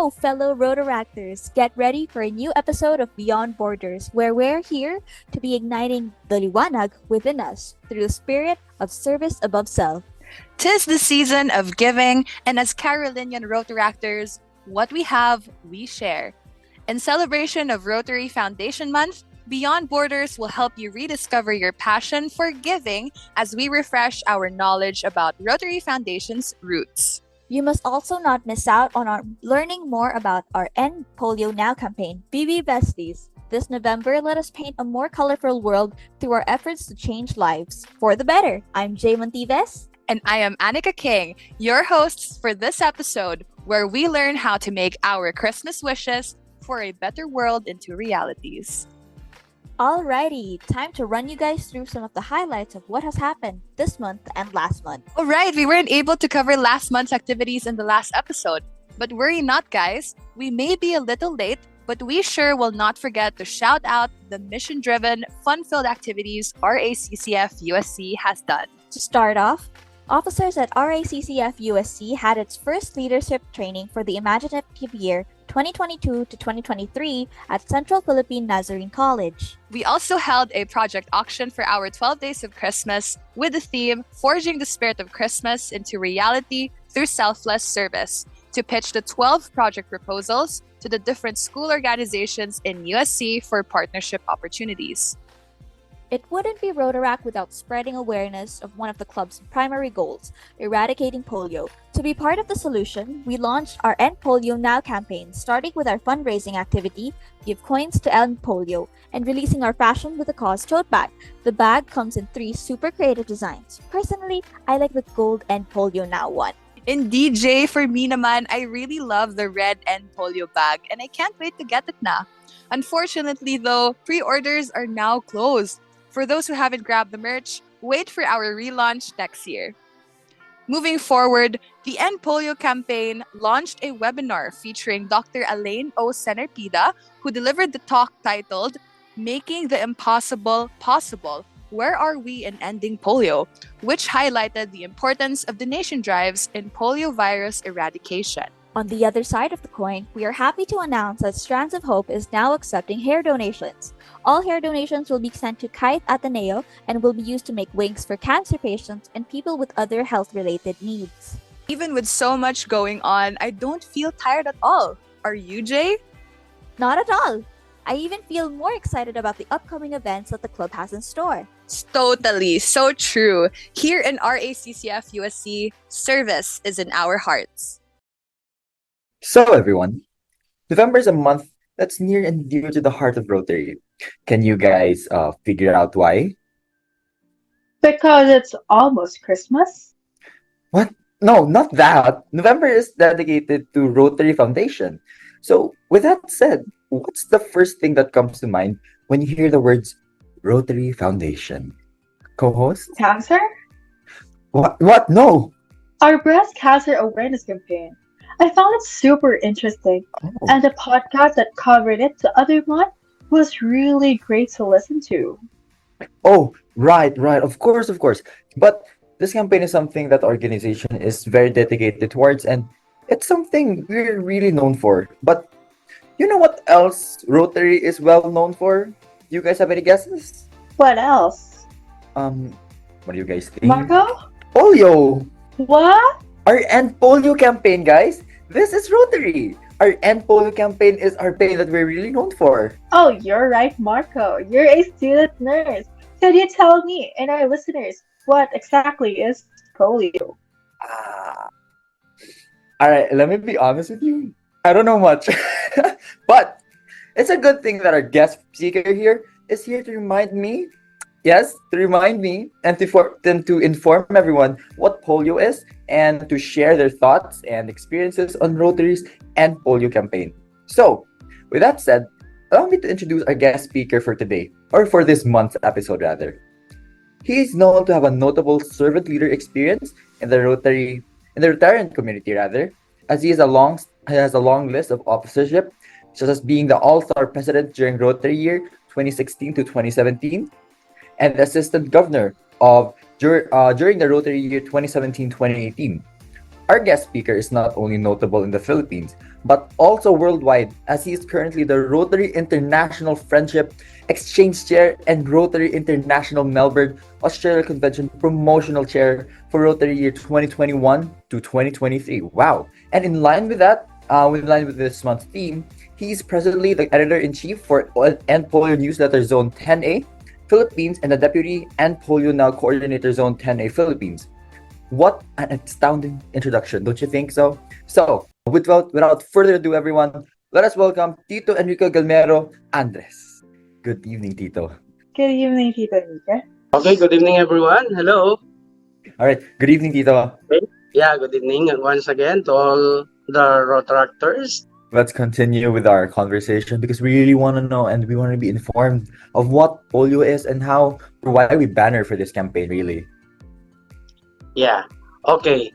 Hello, fellow Rotaractors! Get ready for a new episode of Beyond Borders, where we're here to be igniting the liwanag within us through the spirit of service above self. 'Tis the season of giving, and as Carolinian Rotaractors, what we have, we share. In celebration of Rotary Foundation Month, Beyond Borders will help you rediscover your passion for giving as we refresh our knowledge about Rotary Foundation's roots. You must also not miss out on learning more about our End Polio Now Campaign, BB Besties. This November, let us paint a more colorful world through our efforts to change lives for the better. I'm 𝑩𝒊𝒍𝒍. And I am Annika King, your hosts for this episode, where we learn how to make our Christmas wishes for a better world into realities. Alrighty, time to run you guys through some of the highlights of what has happened this month and last month. Alright, we weren't able to cover last month's activities in the last episode. But worry not, guys. We may be a little late, but we sure will not forget to shout out the mission-driven, fun-filled activities RACCF-USC has done. To start off, officers at RACCF-USC had its first leadership training for the imaginative year 2022 to 2023 at Central Philippine Nazarene College. We also held a project auction for our 12 Days of Christmas with the theme Forging the Spirit of Christmas into Reality Through Selfless Service to pitch the 12 project proposals to the different school organizations in USC for partnership opportunities. It wouldn't be Rotaract without spreading awareness of one of the club's primary goals, eradicating polio. To be part of the solution, we launched our End Polio Now campaign, starting with our fundraising activity, Give Coins to End Polio, and releasing our Fashion with a Cause tote bag. The bag comes in 3 super creative designs. Personally, I like the gold End Polio Now one. Indeed, Jay, for me naman, I really love the red End Polio bag and I can't wait to get it na. Unfortunately though, pre-orders are now closed. For those who haven't grabbed the merch, wait for our relaunch next year. Moving forward, the End Polio Campaign launched a webinar featuring Dr. Elaine O. Senerpida, who delivered the talk titled, Making the Impossible Possible, Where Are We in Ending Polio?, which highlighted the importance of donation drives in polio virus eradication. On the other side of the coin, we are happy to announce that Strands of Hope is now accepting hair donations. All hair donations will be sent to 𝘓𝑃ℎ𝓁 and will be used to make wigs for cancer patients and people with other health-related needs. Even with so much going on, I don't feel tired at all. Are you, Jay? Not at all. I even feel more excited about the upcoming events that the club has in store. Totally, so true. Here in RACCF-USC, service is in our hearts. So everyone, November is a month that's near and dear to the heart of Rotary. Can you guys figure out why? Because it's almost Christmas? What? No, not that. November is dedicated to Rotary Foundation. So with that said, what's the first thing that comes to mind when you hear the words Rotary Foundation? Co-host? Cancer? What? No. Our breast cancer awareness campaign. I found it super interesting, and the podcast that covered it the other month was really great to listen to. Oh, right. Of course. But this campaign is something that the organization is very dedicated towards, and it's something we're really known for. But you know what else Rotary is well known for? Do you guys have any guesses? What else? What do you guys think? Marco? Polio! What? Our End Polio Campaign, guys! This is Rotary! Our End Polio Campaign is our campaign that we're really known for. Oh, you're right, Marco. You're a student nurse. Could you tell me and our listeners what exactly is polio? Alright, let me be honest with you. I don't know much. But it's a good thing that our guest speaker here is here to remind me, and to inform everyone what polio is and to share their thoughts and experiences on Rotary's End Polio Campaign. So, with that said, allow me to introduce our guest speaker for today, or for this month's episode rather. He is known to have a notable servant leader experience in the Rotarian community rather, as he has a long list of officership, such as being the All-Star President during Rotary year 2016 to 2017, and the Assistant Governor during the Rotary year 2017-2018. Our guest speaker is not only notable in the Philippines, but also worldwide, as he is currently the Rotary International Friendship Exchange Chair and Rotary International Melbourne Australia Convention Promotional Chair for Rotary year 2021 to 2023. Wow. And in line with that, in line with this month's theme, he is presently the editor-in-chief for End Polio Newsletter Zone 10A, Philippines, and the Deputy End Polio Now Coordinator Zone 10A, Philippines. What an astounding introduction, don't you think so? So, without further ado, everyone, let us welcome Tito Enrique Guillermo Andres. Good evening, Tito. Good evening, Tito Enrique. Okay, good evening, everyone. Hello. All right, good evening, Tito. Yeah, good evening once again to all the Rotaractors. Let's continue with our conversation because we really want to know and we want to be informed of what polio is and how or why we banner for this campaign, really. Yeah. Okay.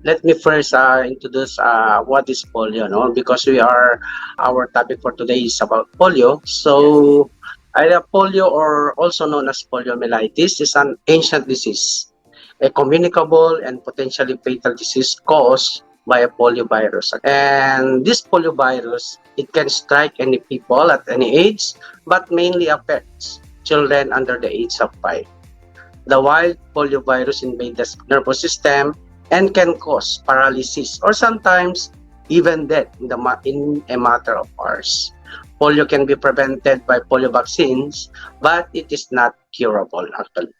Let me first introduce what is polio, no? Because our topic for today is about polio. So, polio, or also known as poliomyelitis, is an ancient disease, a communicable and potentially fatal disease caused by a poliovirus. And this poliovirus, it can strike any people at any age, but mainly affects children under the age of 5. The wild poliovirus invades the nervous system and can cause paralysis or sometimes even death in a matter of hours. Polio can be prevented by polio vaccines, but it is not curable actually.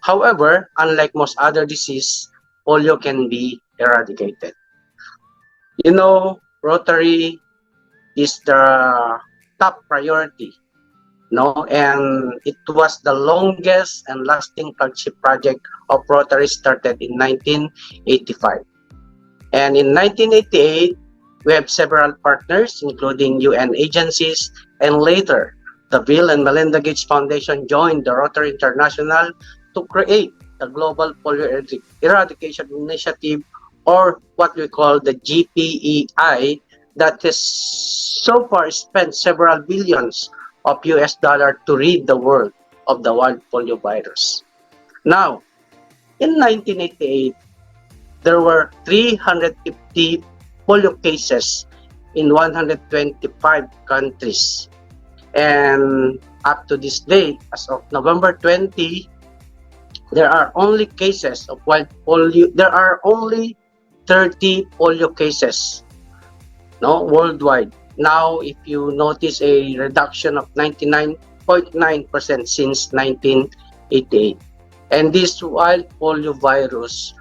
However, unlike most other diseases, polio can be eradicated. You know, Rotary is the top priority, no? And it was the longest and lasting flagship project of Rotary, started in 1985. And in 1988, we have several partners, including UN agencies, and later, the Bill and Melinda Gates Foundation joined the Rotary International to create the Global Polio Eradication Initiative, or what we call the GPEI, that has so far spent several billions of US dollars to rid the world of the wild polio virus. Now, in 1988, there were 350 polio cases in 125 countries. And up to this date, as of November 20, there are only cases of wild polio. There are only 30 polio cases, no, worldwide. Now, if you notice a reduction of 99.9% since 1988. And this wild polio virus,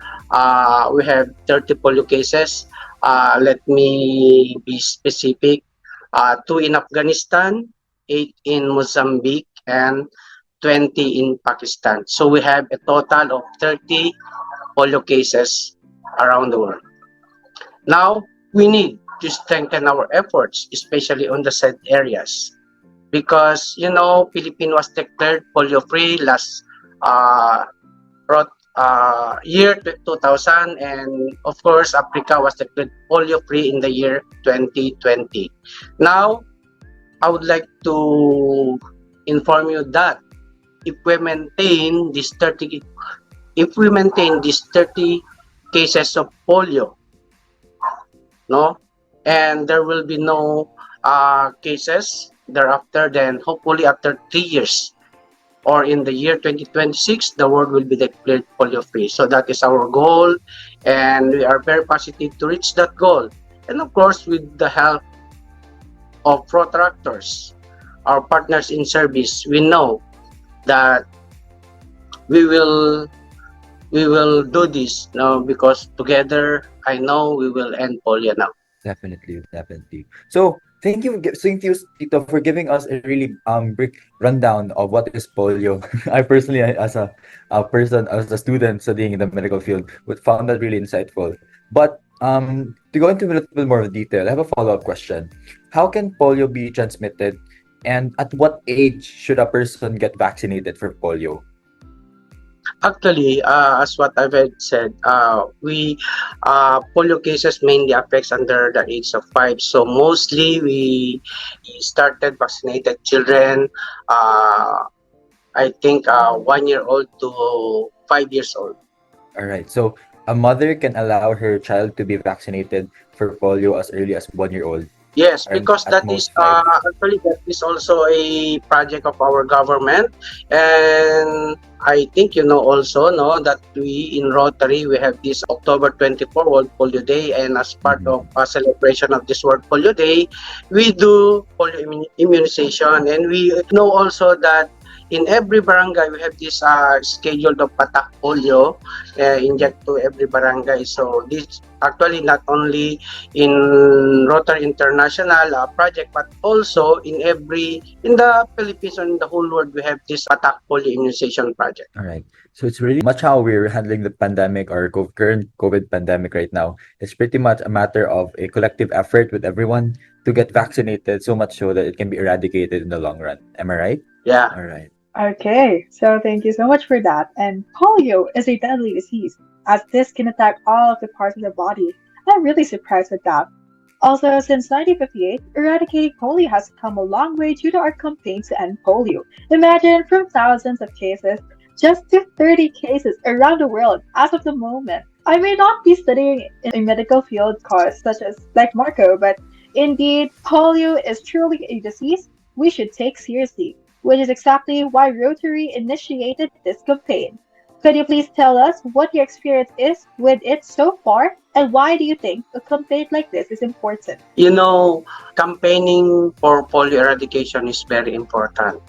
we have 30 polio cases. Let me be specific. 2 in Afghanistan, 8 in Mozambique, and 20 in Pakistan. So we have a total of 30 polio cases around the world. Now, we need to strengthen our efforts, especially on the said areas. Because, you know, Philippines was declared polio-free last year 2000, and of course, Africa was declared polio-free in the year 2020. Now, I would like to inform you that if we maintain these 30 cases of polio, no, and there will be no cases thereafter, then hopefully after 3 years or in the year 2026, the world will be declared polio-free. So that is our goal, and we are very positive to reach that goal. And of course, with the help of Protractors, our partners in service, we know that we will do this now, because together, I know we will end polio now. Definitely. So thank you, Tito, for giving us a really brief rundown of what is polio. I personally, as a student studying in the medical field, found that really insightful. But to go into a little bit more of detail, I have a follow-up question. How can polio be transmitted, and at what age should a person get vaccinated for polio? Actually, as what I've said, polio cases mainly affects under the age of 5. So mostly we started vaccinated children, I think 1 year old to 5 years old. All right. So a mother can allow her child to be vaccinated for polio as early as 1 year old, Yes, or because at that is most five. actually that is also a project of our government, and I think you know also no that we in Rotary we have this October 24 World Polio Day, and as part Mhm. of a celebration of this World Polio Day, we do polio immunization, and we know also that in every barangay we have this schedule of patak polio inject to every barangay. So this actually not only in Rotary International project, but also in the Philippines and in the whole world, we have this Patak Polio immunization project. All right. So it's really much how we're handling the pandemic or current COVID pandemic right now. It's pretty much a matter of a collective effort with everyone to get vaccinated, so much so that it can be eradicated in the long run. Am I right? Yeah. All right. Okay, so thank you so much for that. And polio is a deadly disease, as this can attack all of the parts of the body. I'm really surprised with that. Also, since 1958, eradicating polio has come a long way due to our campaign to end polio. Imagine from thousands of cases, just to 30 cases around the world as of the moment. I may not be studying in a medical field course such as like Marco, but indeed, polio is truly a disease we should take seriously, which is exactly why Rotary initiated this campaign. Could you please tell us what your experience is with it so far, and why do you think a campaign like this is important? You know, campaigning for polio eradication is very important,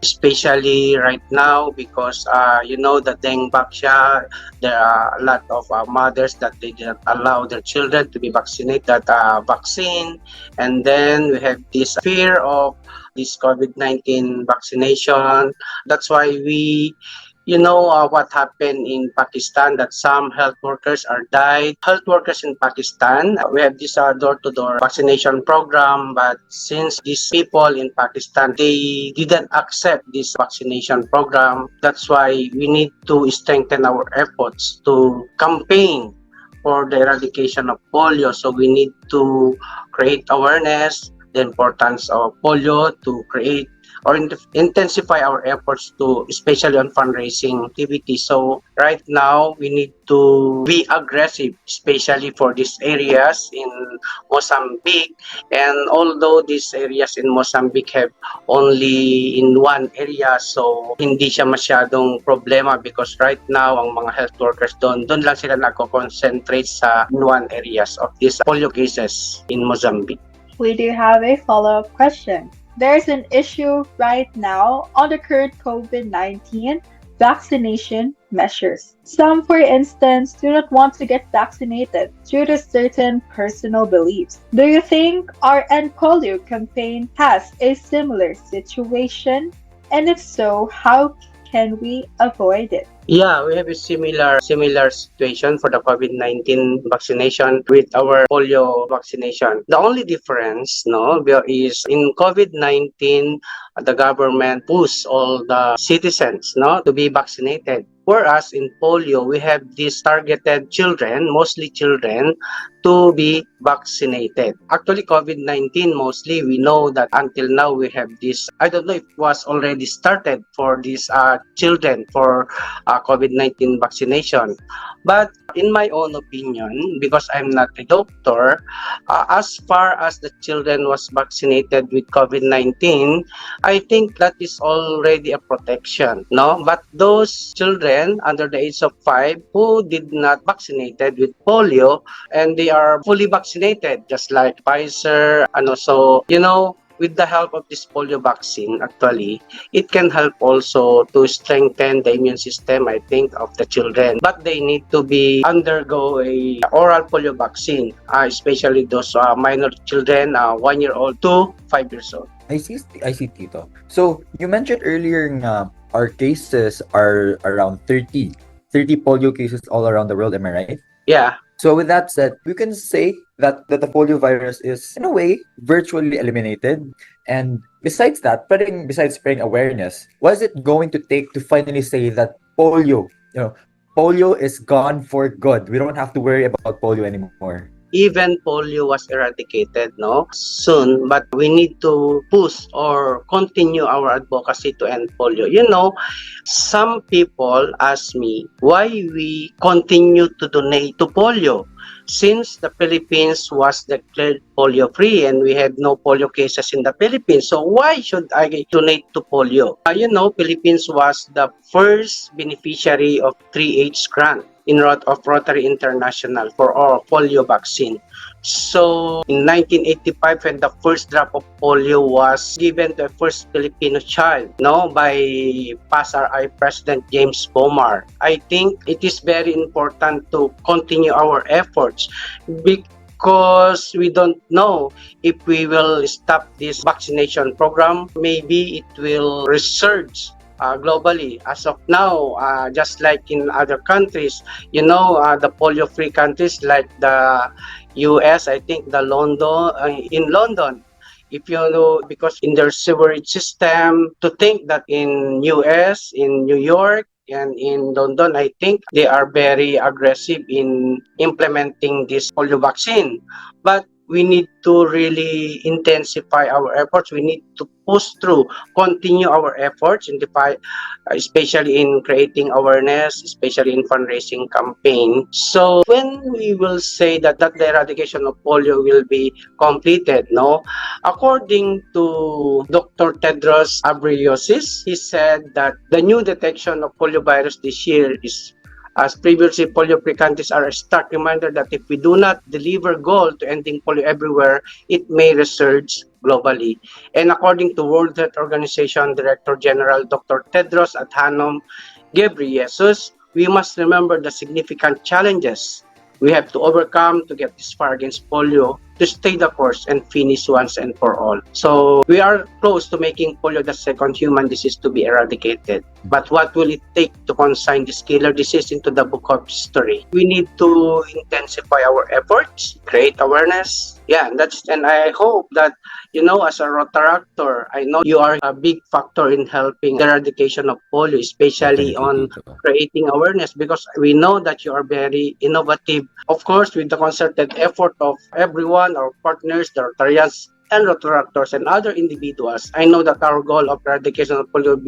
especially right now because you know the ℓ𝘓𝑗 there are a lot of mothers that they didn't allow their children to be vaccinated that vaccine, and then we have this fear of this COVID-19 vaccination. That's why we you know what happened in Pakistan, that some health workers are died. Health workers in Pakistan, we have this door-to-door vaccination program, but since these people in Pakistan, they didn't accept this vaccination program, that's why we need to strengthen our efforts to campaign for the eradication of polio. So we need to create awareness, the importance of polio, to create or intensify our efforts to especially on fundraising activities. So right now we need to be aggressive, especially for these areas in Mozambique. And although these areas in Mozambique have only in one area, so hindi siya masyadong problema because right now ang mga health workers doon lang sila nagko-concentrate sa in one areas of these polio cases in Mozambique. We do have a follow-up question. There's an issue right now on the current COVID-19 vaccination measures. Some, for instance, do not want to get vaccinated due to certain personal beliefs. Do you think our End Polio campaign has a similar situation? And if so, how can we avoid it? Yeah, we have a similar situation for the COVID-19 vaccination with our polio vaccination. The only difference, no, is in COVID-19, the government pushed all the citizens, no, to be vaccinated. Whereas in polio, we have these targeted children, mostly children, to be vaccinated. Actually, COVID-19, mostly, we know that until now we have this, I don't know if it was already started for these children for COVID-19 vaccination. But in my own opinion, because I'm not a doctor, as far as the children was vaccinated with COVID-19, I think that is already a protection, no? But those children under the age of 5 who did not vaccinated with polio and they are fully vaccinated, just like Pfizer, and also, you know, with the help of this polio vaccine, actually, it can help also to strengthen the immune system, I think, of the children. But they need to be undergo a oral polio vaccine, especially those minor children, 1 year old to 5 years old. I see, Tito. So, you mentioned earlier nga our cases are around 30 polio cases all around the world, am I right? Yeah. So with that said, we can say that the polio virus is, in a way, virtually eliminated. And besides that, besides spreading awareness, what is it going to take to finally say that polio is gone for good? We don't have to worry about polio anymore. even polio was eradicated, no, soon, but we need to push or continue our advocacy to end polio. Some people ask me why we continue to donate to polio since the Philippines was declared polio-free and we had no polio cases in the Philippines. So why should I donate to polio? Philippines was the first beneficiary of 3H grant of Rotary International for our polio vaccine. So in 1985, when the first drop of polio was given to the first Filipino child, by past RI President 𝑗𝑚𝑠 I think it is very important to continue our efforts because we don't know if we will stop this vaccination program. Maybe it will resurge globally. As of now, just like in other countries, the polio-free countries like the US, I think in London, if you know, because in their sewerage system, to think that in US, in New York, and in London, I think they are very aggressive in implementing this polio vaccine. But we need to really intensify our efforts. We need to push through, continue our efforts in the fight, especially in creating awareness, especially in fundraising campaign. So when we will say that the eradication of polio will be completed, according to Dr. Tedros Ghebreyesus, he said that the new detection of polio virus this year is, as previously polio-free countries, are a stark reminder that if we do not deliver goal to ending polio everywhere, it may resurge globally. And according to World Health Organization Director General Dr. Tedros Adhanom Ghebreyesus, we must remember the significant challenges we have to overcome to get this far against polio, to stay the course and finish once and for all. So we are close to making polio the second human disease to be eradicated. But what will it take to consign this killer disease into the book of history? We need to intensify our efforts, create awareness. And I hope that, as a Rotaractor, I know you are a big factor in helping the eradication of polio, especially Definitely, on Tito. creating awareness, because we know that you are very innovative. Of course, with the concerted effort of everyone, our partners, the Rotarians, and Rotaractors, and other individuals, I know that our goal of eradication of polio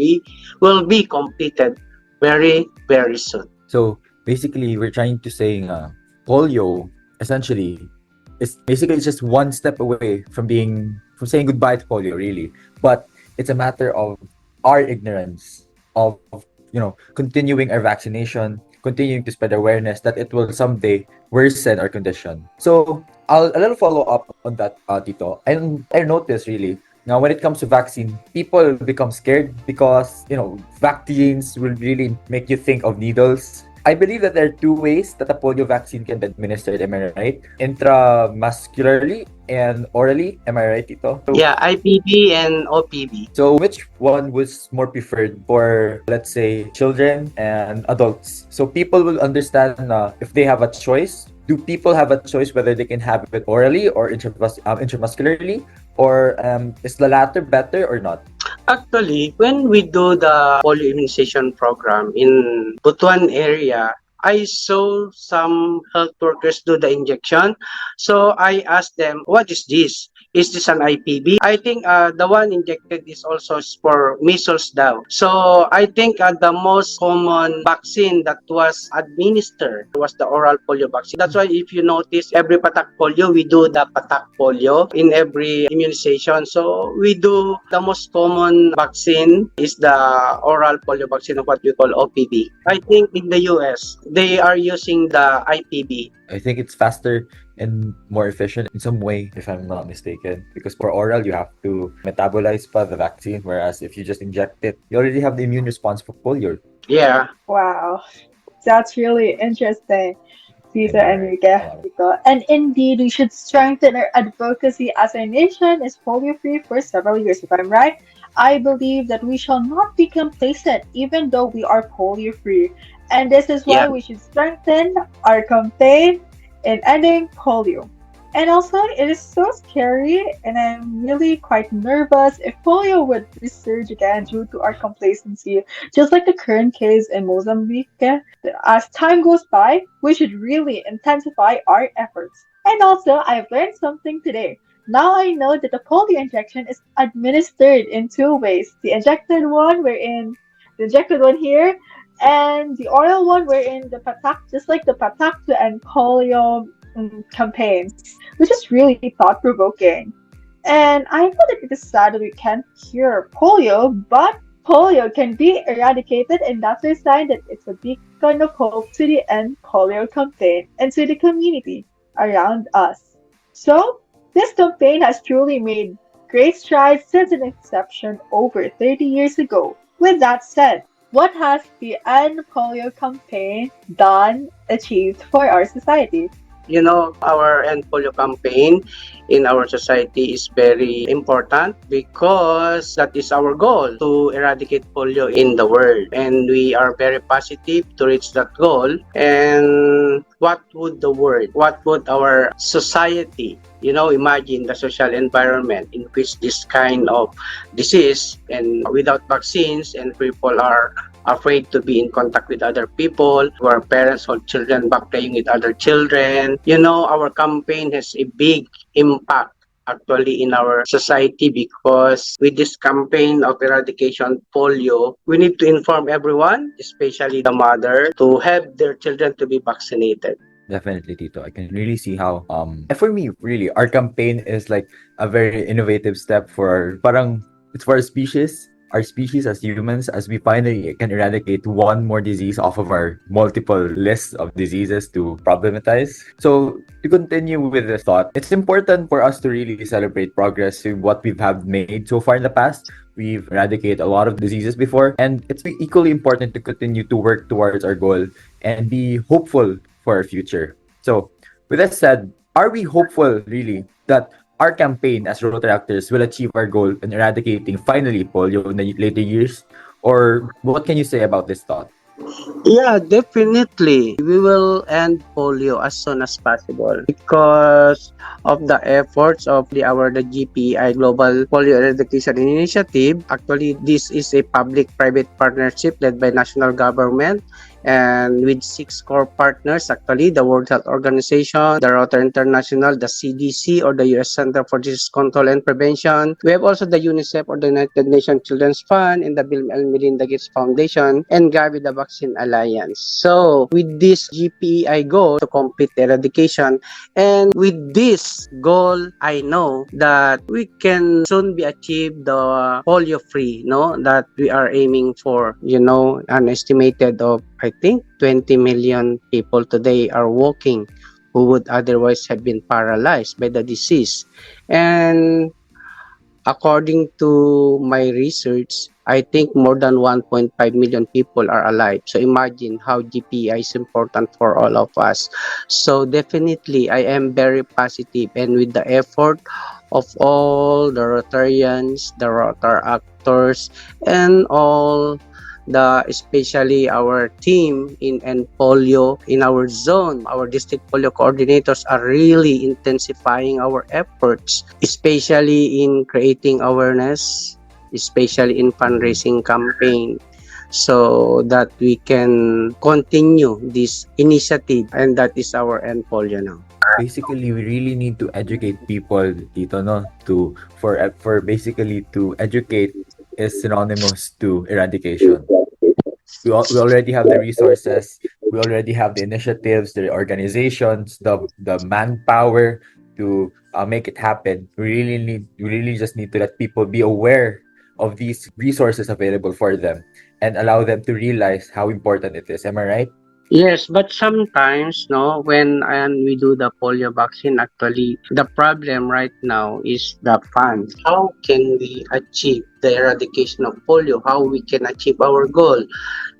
will be completed very, very soon. So basically, we're trying to say polio essentially is basically just one step away from saying goodbye to polio, really. But it's a matter of our ignorance of continuing our vaccination, continuing to spread awareness that it will someday worsen our condition. So a little follow up on that, Tito. I noticed really now when it comes to vaccine, people become scared because vaccines will really make you think of needles. I believe that there are two ways that a polio vaccine can be administered. Am I right? Intramuscularly and orally. Am I right, Tito? Yeah, IPB and OPB. So which one was more preferred for, let's say, children and adults? So people will understand if they have a choice. Do people have a choice whether they can have it orally or intramuscularly? Or is the latter better or not? Actually, when we do the polio immunization program in Butuan area, I saw some health workers do the injection. So I asked them, what is this? Is this an IPB? I think the one injected is also for measles daw. So I think the most common vaccine that was administered was the oral polio vaccine. That's why if you notice, every patak polio, we do the patak polio in every immunization. So we do the most common vaccine is the oral polio vaccine of what we call OPV. I think in the US, they are using the IPV. I think it's faster and more efficient in some way, if I'm not mistaken. Because for oral, you have to metabolize the vaccine, whereas if you just inject it, you already have the immune response for polio. Yeah. Wow, that's really interesting, Tito Enrique. And indeed, we should strengthen our advocacy as a nation is polio-free for several years. If I'm right, I believe that we shall not be complacent even though we are polio-free. And this is why we should strengthen our campaign in ending polio. And also, it is so scary, and I'm really quite nervous if polio would resurge again due to our complacency, just like the current case in Mozambique. As time goes by, we should really intensify our efforts. And also, I've learned something today. Now I know that the polio injection is administered in two ways. The injected one here, and the oral one wherein the patak, just like the patak and polio campaign, which is really thought-provoking. And I know that it is sad that we can't cure polio, but polio can be eradicated, and that's a sign that it's a beacon of hope to the End Polio Campaign and to the community around us. So, this campaign has truly made great strides since its inception over 30 years ago. With that said, what has the End Polio Campaign achieved for our society? You know, our End Polio campaign in our society is very important because that is our goal to eradicate polio in the world. And we are very positive to reach that goal. And what would the world, what would our society, imagine the social environment in which this kind of disease and without vaccines and people are afraid to be in contact with other people, where parents hold children back playing with other children. Our campaign has a big impact actually in our society because with this campaign of eradication polio, we need to inform everyone, especially the mother, to have their children to be vaccinated. Definitely, Tito. I can really see how and for me, really, our campaign is like a very innovative step for parang it's for our species as humans, as we finally can eradicate one more disease off of our multiple list of diseases to problematize. So to continue with this thought, it's important for us to really celebrate progress in what we've have made so far in the past. We've eradicated a lot of diseases before, and it's equally important to continue to work towards our goal and be hopeful for our future. So with that said, are we hopeful really that our campaign as Rotary actors will achieve our goal in eradicating finally polio in the later years? Or what can you say about this thought? Yeah, definitely. We will end polio as soon as possible because of the efforts of the GPI Global Polio Eradication Initiative. Actually, this is a public-private partnership led by national government and with 6 core partners, actually, the World Health Organization, the Rotary International, the CDC or the US Center for Disease Control and Prevention. We have also the UNICEF or the United Nations Children's Fund and the 𝑩𝒊𝒍𝒍 Foundation and Gavi the Vaccine Alliance. So with this GPEI goal to complete the eradication, and with this goal, I know that we can soon be achieved the polio-free, that we are aiming for, an estimated of, I think, 20 million people today are walking who would otherwise have been paralyzed by the disease. And according to my research, I think more than 1.5 million people are alive. So imagine how GPI is important for all of us. So definitely, I am very positive, and with the effort of all the Rotarians, the Rotary actors, and all especially our team in End Polio in our zone, our district polio coordinators are really intensifying our efforts, especially in creating awareness, especially in fundraising campaign, so that we can continue this initiative, and that is our End Polio Now. Basically, we really need to educate people, Tito, no? For basically to educate is synonymous to eradication. We already have the resources, we already have the initiatives, the organizations, the manpower to make it happen. We really just need to let people be aware of these resources available for them and allow them to realize how important it is. Am I right? Yes, but sometimes, when we do the polio vaccine, actually, the problem right now is the funds. How can we achieve the eradication of polio? How we can achieve our goal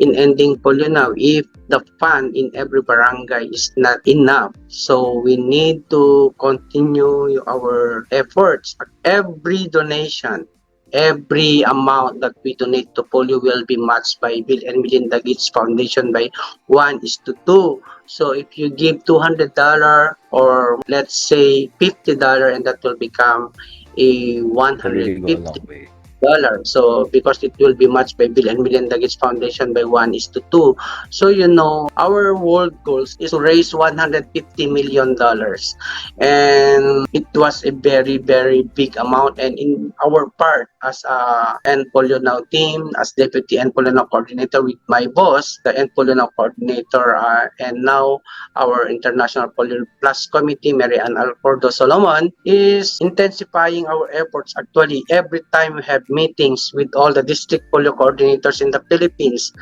in ending polio now if the fund in every barangay is not enough? So we need to continue our efforts. Every donation, every amount that we donate to polio will be matched by 𝑩𝒊𝒍𝒍 Gates Foundation by 1:2. So if you give $200 or let's say $50, and that will become a It will really go a long 150. way. So because it will be matched by Bill and Melinda Gates Foundation by 1:2. So our world goals is to raise $150 million, and it was a very very big amount. And in our part as a End Polio Now team, as deputy End Polio Now coordinator with my boss, the End Polio Now coordinator, and now our International Polio Plus Committee, Mary Ann Alcordo Solomon, is intensifying our efforts. Actually, every time we have meetings with all the district polio coordinators in the Philippines,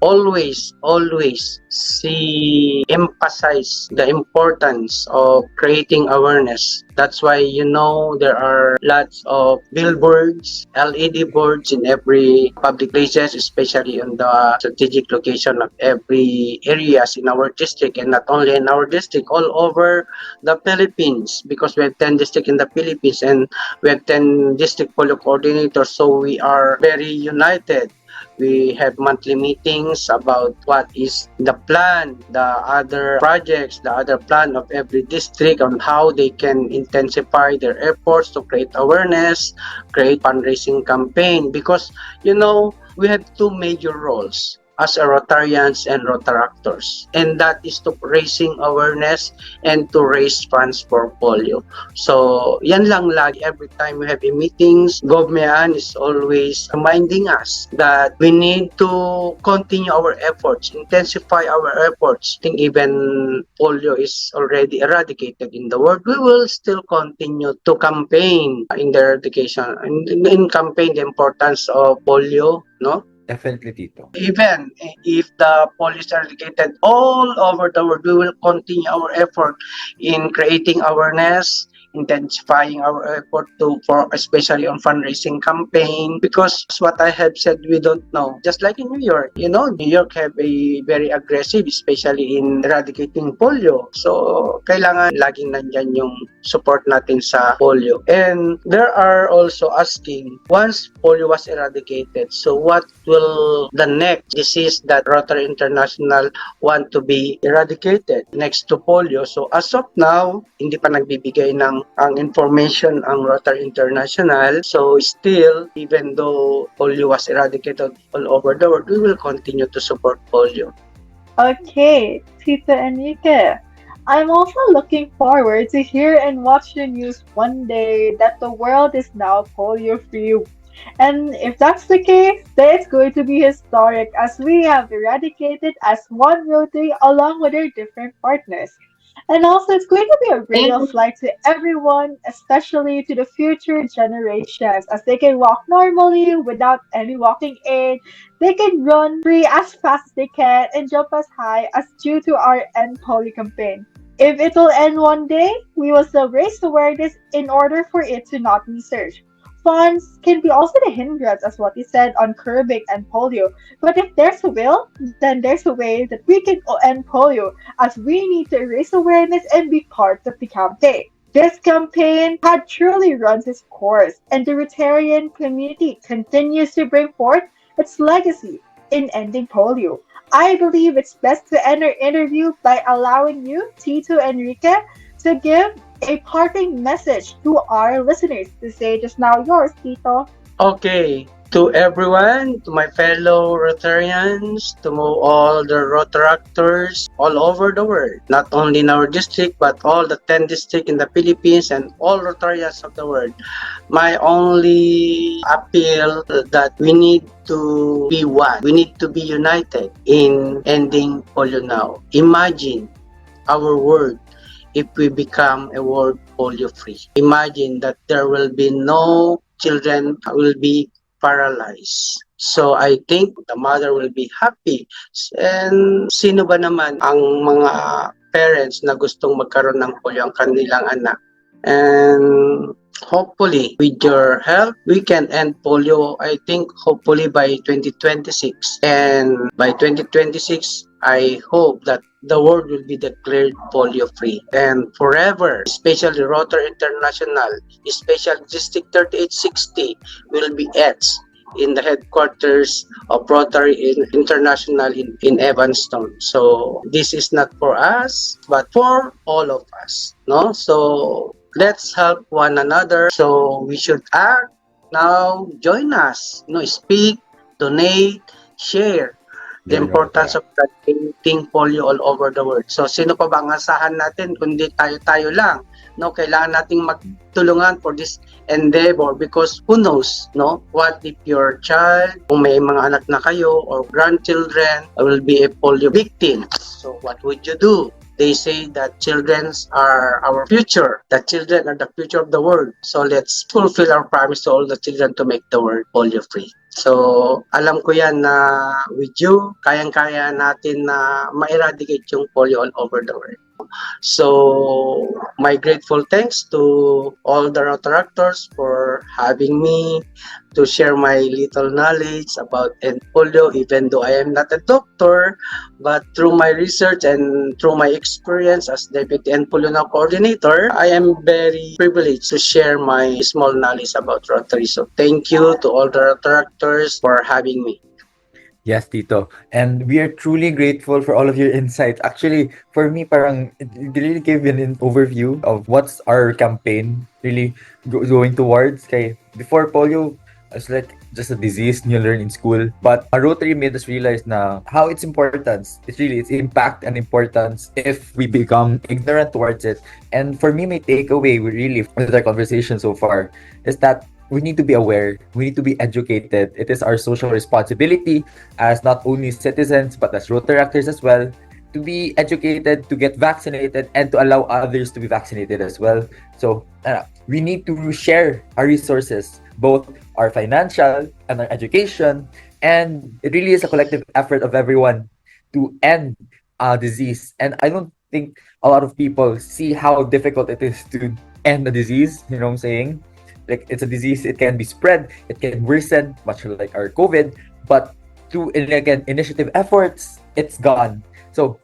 always she emphasize the importance of creating awareness. That's why there are lots of billboards, LED boards in every public places, especially on the strategic location of every areas in our district, and not only in our district, all over the Philippines, because we have 10 districts in the Philippines and we have 10 district polio coordinators, so we are very united. We have monthly meetings about what is the plan, the other projects, the other plan of every district on how they can intensify their efforts to create awareness, create fundraising campaign. Because, we have two major roles as a Rotarians and Rotaractors, and that is to raising awareness and to raise funds for polio. So yan lang lagi, every time we have meetings, Govmean is always reminding us that we need to continue our efforts, intensify our efforts. I think even polio is already eradicated in the world, we will still continue to campaign in the eradication, in campaign the importance of polio, no? Definitely, Tito. Even if the polio is eradicated all over the world, we will continue our effort in creating awareness, intensifying our effort for especially on fundraising campaign, because what I have said, we don't know. Just like in New York, New York have a very aggressive, especially in eradicating polio. So kailangan laging nandyan yung support natin sa polio. And there are also asking, once polio was eradicated, so what will the next disease that Rotary International want to be eradicated next to polio? So as of now, hindi pa nagbibigay ng ang information ang Rotary International. So still, even though polio was eradicated all over the world, we will continue to support polio. Okay, Tito Enrique. I'm also looking forward to hear and watch the news one day that the world is now polio-free. And if that's the case, then it's going to be historic, as we have eradicated as one Rotary along with our different partners. And also, it's going to be a ray of light to everyone, especially to the future generations, as they can walk normally without any walking aid. They can run free as fast as they can and jump as high as due to our End Polio campaign. If it will end one day, we will still raise awareness in order for it to not be surged. Funds can be also the hindrance, as what he said, on curbing and polio. But if there's a will, then there's a way that we can end polio, as we need to raise awareness and be part of the campaign. This campaign had truly run its course, and the Rotarian community continues to bring forth its legacy in ending polio. I believe it's best to end our interview by allowing you, Tito Enrique, to give a parting message to our listeners. To say just now yours, Tito. Okay, to everyone, to my fellow Rotarians, to all the Rotaractors all over the world, not only in our district, but all the 10 districts in the Philippines and all Rotarians of the world. My only appeal that we need to be one. We need to be united in ending polio now. Imagine our world if we become a world polio-free. Imagine that there will be no children who will be paralyzed. So I think the mother will be happy. And sino ba naman ang mga parents na gustong magkaroon ng polio ang kanilang anak? And hopefully, with your help, we can end polio, I think, hopefully by 2026. And by 2026, I hope that the world will be declared polio-free. And forever, especially Rotary International, especially District 3860, will be etched in the headquarters of Rotary International in Evanston. So this is not for us, but for all of us. No? So let's help one another. So we should act Now, join us. Speak, donate, share the importance of eradicating polio all over the world. So, sino pa ba ang asahan natin kundi tayo-tayo lang? Kailangan nating magtulungan for this endeavor because who knows, what if your child, kung may mga anak na kayo or grandchildren will be a polio victim. So, what would you do? They say that children are our future. The children are the future of the world. So let's fulfill our promise to all the children to make the world polio-free. So alam ko yan na with you, kayang-kaya natin na ma-eradicate yung polio all over the world. So my grateful thanks to all the Rotaractors for having me to share my little knowledge about End Polio, even though I am not a doctor, but through my research and through my experience as Deputy End Polio Now Coordinator, I am very privileged to share my small knowledge about Rotary. So thank you to all the Rotaractors for having me. Yes, Tito. And we are truly grateful for all of your insights. Actually, for me, parang it really gave an overview of what's our campaign really going towards. Okay, before polio, it's like just a disease you learn in school. But Rotary made us realize now how its importance, it's really its impact and importance if we become ignorant towards it. And for me, my takeaway with our conversation so far is that we need to be aware, we need to be educated. It is our social responsibility as not only citizens but as Rotaractors as well to be educated, to get vaccinated, and to allow others to be vaccinated as well. So we need to share our resources, both our financial and our education, and it really is a collective effort of everyone to end disease. And I don't think a lot of people see how difficult it is to end a disease, you know what I'm saying? Like, it's a disease, it can be spread, it can worsen, much like our COVID, but through, again, initiative efforts, it's gone. So,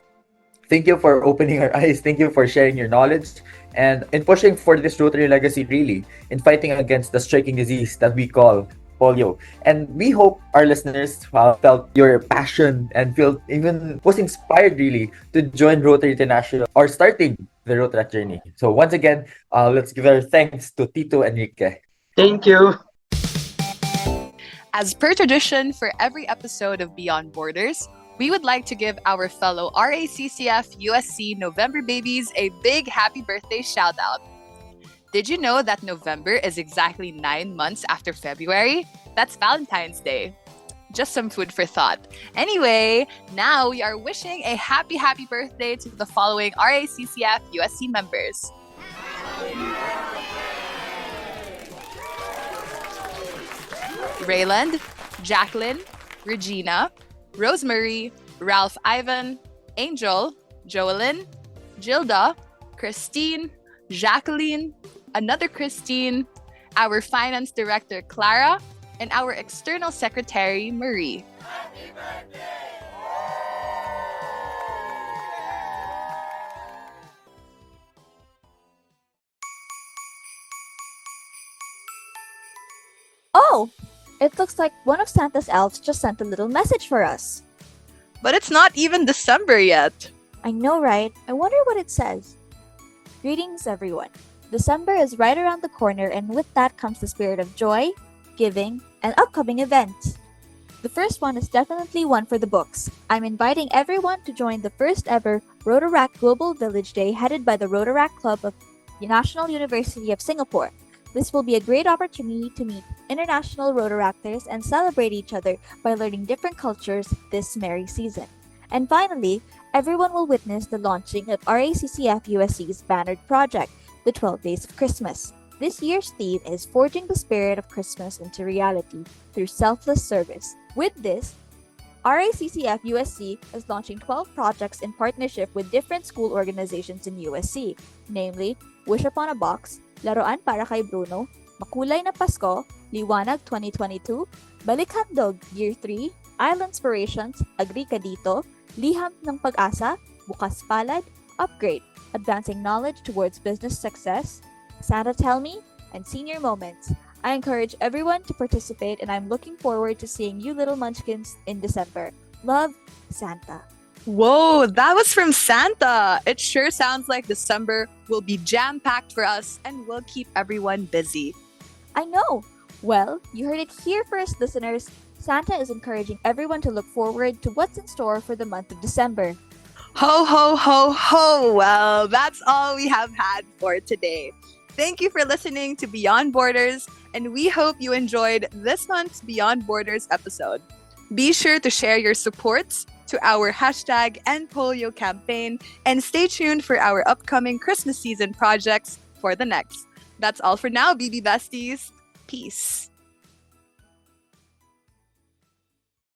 thank you for opening our eyes, thank you for sharing your knowledge, and in pushing for this Rotary legacy, really, in fighting against the striking disease that we call polio. And we hope our listeners felt your passion and was inspired, really, to join Rotary International or starting the Rotaract journey. So once again, let's give our thanks to Tito Enrique. Thank you. As per tradition for every episode of Beyond Borders, we would like to give our fellow RACCF USC November babies a big happy birthday shout out. Did you know that November is exactly 9 months after February? That's Valentine's Day. Just some food for thought. Anyway, now we are wishing a happy birthday to the following RACCF USC members. Rayland, Jacqueline, Regina, Rosemary, Ralph Ivan, Angel, Joelyn, Gilda, Christine, Jacqueline, another Christine, our finance director Clara, and our external secretary Marie. Happy birthday! Oh, it looks like one of Santa's elves just sent a little message for us. But it's not even December yet. I know, right? I wonder what it says. Greetings, everyone. December is right around the corner, and with that comes the spirit of joy, giving, and upcoming events. The first one is definitely one for the books. I'm inviting everyone to join the first ever Rotaract Global Village Day headed by the Rotaract Club of the National University of Singapore. This will be a great opportunity to meet international Rotaractors and celebrate each other by learning different cultures this merry season. And finally, everyone will witness the launching of RACCF USC's bannered project, the 12 Days of Christmas. This year's theme is forging the spirit of Christmas into reality through selfless service. With this, RACCF USC is launching 12 projects in partnership with different school organizations in USC, namely Wish Upon a Box, Laruan para kay Bruno, Makulay na Pasko, Liwanag 2022, Balik-Handog Year 3, Islandspirations, Agri Ka Dito, Liham ng Pag-asa, Bukas Palad, Upgrade, Advancing Knowledge Towards Business Success, Santa Tell Me, and Senior Moments. I encourage everyone to participate, and I'm looking forward to seeing you little munchkins in December. Love, Santa. Whoa, that was from Santa! It sure sounds like December will be jam-packed for us and will keep everyone busy. I know! Well, you heard it here first, listeners. Santa is encouraging everyone to look forward to what's in store for the month of December. Ho, ho, ho, ho! Well, that's all we have had for today. Thank you for listening to Beyond Borders, and we hope you enjoyed this month's Beyond Borders episode. Be sure to share your supports to our hashtag End Polio campaign, and stay tuned for our upcoming Christmas season projects for the next. That's all for now, BB Besties. Peace.